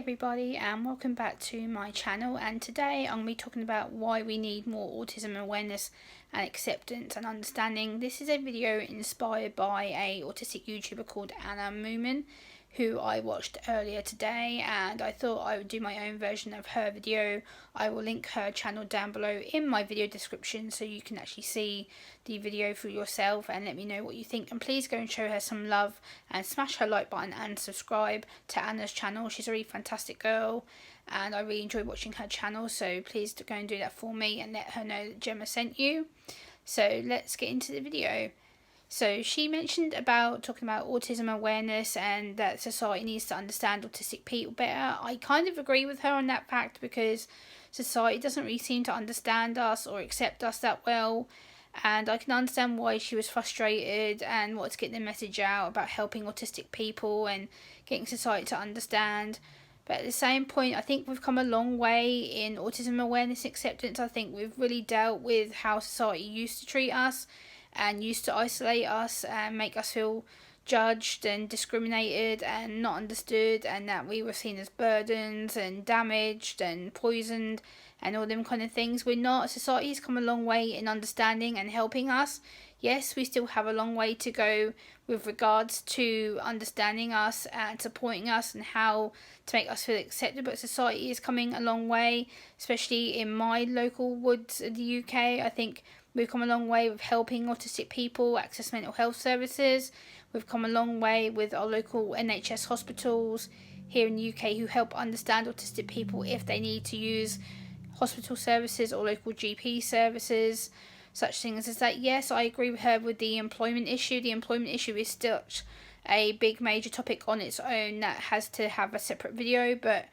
everybody, and welcome back to my channel. And today I'm going to be talking about why we need more autism awareness and acceptance and understanding. This is a video inspired by a autistic YouTuber called Anna Moomin, who I watched earlier today, and I thought I would do my own version of her video. I will link her channel down below in my video description so you can actually see the video for yourself and let me know what you think. And please go and show her some love and smash her like button and subscribe to Anna's channel. She's a really fantastic girl and I really enjoy watching her channel, so please go and do that for me and let her know that Gemma sent you. So let's get into the video. So she mentioned about talking about autism awareness and that society needs to understand autistic people better. I kind of agree with her on that fact because society doesn't really seem to understand us or accept us that well. And I can understand why she was frustrated and wanted to get the message out about helping autistic people and getting society to understand. But at the same point, I think we've come a long way in autism awareness and acceptance. I think we've really dealt with how society used to treat us and used to isolate us and make us feel judged and discriminated and not understood, and that we were seen as burdens and damaged and poisoned and all them kind of things. We're not. Society has come a long way in understanding and helping us. Yes, we still have a long way to go with regards to understanding us and supporting us and how to make us feel accepted, but society is coming a long way, especially in my local woods of the UK. I think we've come a long way with helping autistic people access mental health services. We've come a long way with our local NHS hospitals here in the UK who help understand autistic people if they need to use hospital services or local GP services, such things as that. Yes, I agree with her with the employment issue. The employment issue is still a big major topic on its own that has to have a separate video, but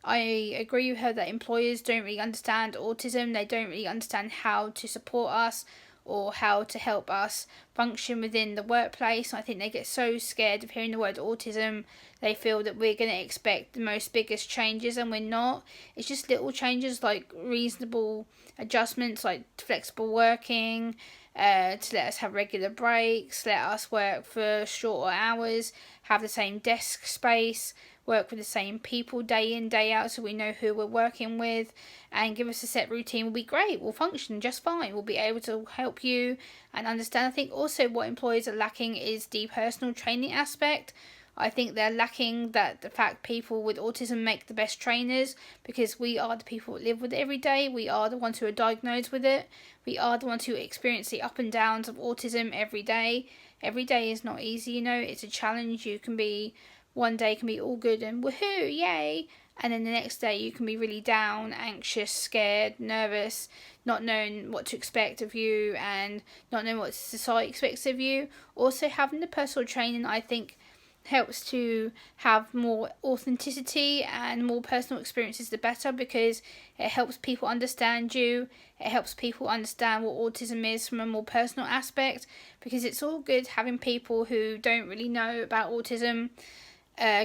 I agree with her that employers don't really understand autism. They don't really understand how to support us or how to help us function within the workplace. I think they get so scared of hearing the word autism. They feel that we're going to expect the most biggest changes, and we're not. It's just little changes like reasonable adjustments, like flexible working, to let us have regular breaks, let us work for shorter hours, have the same desk space, work with the same people day in, day out so we know who we're working with, and give us a set routine will be great. We'll function just fine. We'll be able to help you and understand. I think also what employers are lacking is the personal training aspect. I think they're lacking that the fact people with autism make the best trainers, because we are the people that live with it every day. We are the ones who are diagnosed with it. We are the ones who experience the up and downs of autism every day. Every day is not easy, you know. It's a challenge. You can be, one day can be all good and woohoo, yay, and then the next day you can be really down, anxious, scared, nervous, not knowing what to expect of you and not knowing what society expects of you. Also, having the personal training, I think, helps to have more authenticity and more personal experiences, the better, because it helps people understand you. It helps people understand what autism is from a more personal aspect, because it's all good having people who don't really know about autism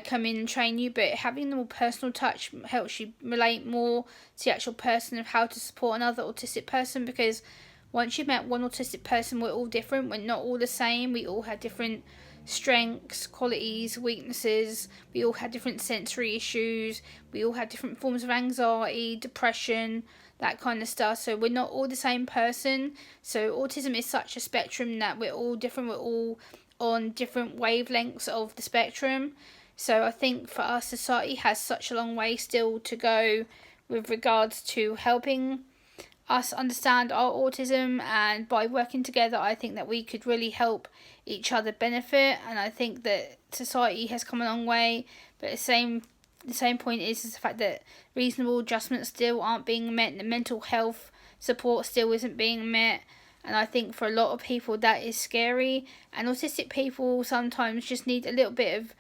come in and train you, but having the more personal touch helps you relate more to the actual person of how to support another autistic person, because once you've met one autistic person, we're all different. We're not all the same. We all have different strengths, qualities, weaknesses. We all have different sensory issues. We all have different forms of anxiety, depression, that kind of stuff. So we're not all the same person. So autism is such a spectrum that we're all different. We're all on different wavelengths of the spectrum. So I think for us, society has such a long way still to go with regards to helping us understand our autism, and by working together I think that we could really help each other benefit. And I think that society has come a long way, but the same point is the fact that reasonable adjustments still aren't being met. The mental health support still isn't being met, and I think for a lot of people that is scary. And autistic people sometimes just need a little bit of,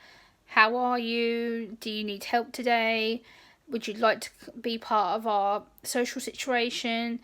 how are you? Do you need help today? Would you like to be part of our social situation?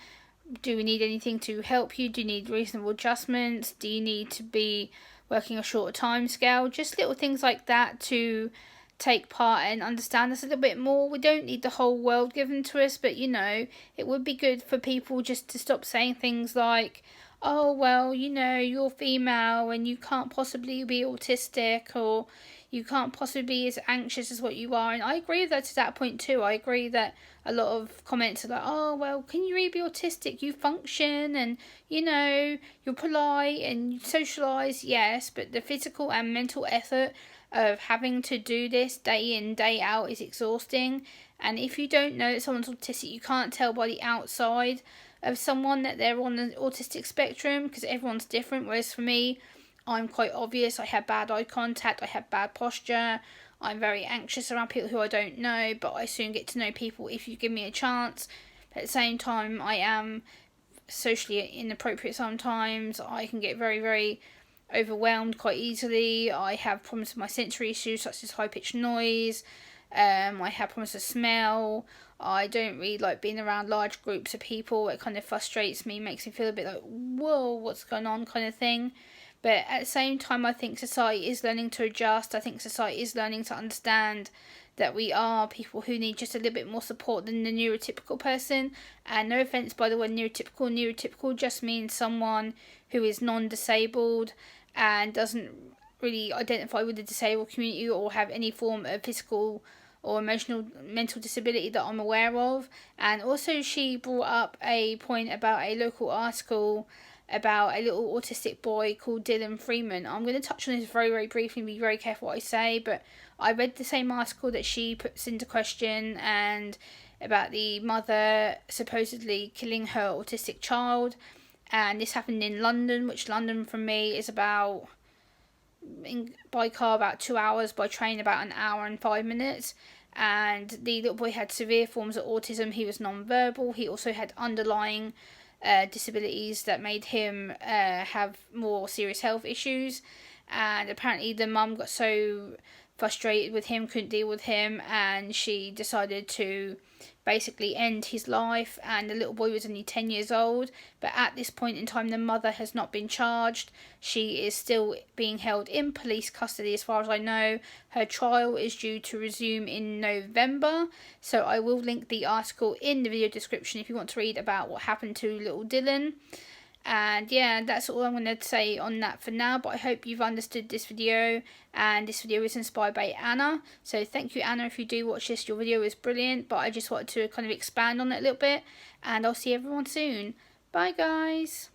Do we need anything to help you? Do you need reasonable adjustments? Do you need to be working a shorter time scale? Just little things like that to take part and understand us a little bit more. We don't need the whole world given to us, but you know, it would be good for people just to stop saying things like, oh, well, you know, you're female and you can't possibly be autistic, or, you can't possibly be as anxious as what you are. And I agree with that to that point too. I agree that a lot of comments are like, oh, well, can you really be autistic? You function and, you know, you're polite and you socialise, yes, but the physical and mental effort of having to do this day in, day out is exhausting. And if you don't know that someone's autistic, you can't tell by the outside of someone that they're on the autistic spectrum, because everyone's different. Whereas for me, I'm quite obvious. I have bad eye contact, I have bad posture, I'm very anxious around people who I don't know, but I soon get to know people if you give me a chance. But at the same time, I am socially inappropriate sometimes. I can get very, very overwhelmed quite easily. I have problems with my sensory issues such as high-pitched noise. I have problems with smell. I don't really like being around large groups of people. It kind of frustrates me, makes me feel a bit like, whoa, what's going on kind of thing. But at the same time, I think society is learning to adjust. I think society is learning to understand that we are people who need just a little bit more support than the neurotypical person. And no offence by the word neurotypical. Neurotypical just means someone who is non-disabled and doesn't really identify with the disabled community or have any form of physical or emotional mental disability that I'm aware of. And also she brought up a point about a local article about a little autistic boy called Freeman. I'm going to touch on this very, very briefly and be very careful what I say, but I read the same article that she puts into question and about the mother supposedly killing her autistic child. And this happened in London, which London from me is about, by car about 2 hours, by train about an hour and 5 minutes. And the little boy had severe forms of autism. He was non-verbal. He also had underlying disabilities that made him have more serious health issues. And apparently the mum got so frustrated with him, couldn't deal with him, and she decided to basically end his life. And the little boy was only 10 years old, but at this point in time the mother has not been charged. She is still being held in police custody as far as I know. Her trial is due to resume in November, so I will link the article in the video description if you want to read about what happened to little Dylan. And yeah, that's all I'm going to say on that for now, but I hope you've understood this video, and this video is inspired by Anna. So thank you, Anna, if you do watch this. Your video is brilliant, but I just wanted to kind of expand on it a little bit, and I'll see everyone soon. Bye, guys.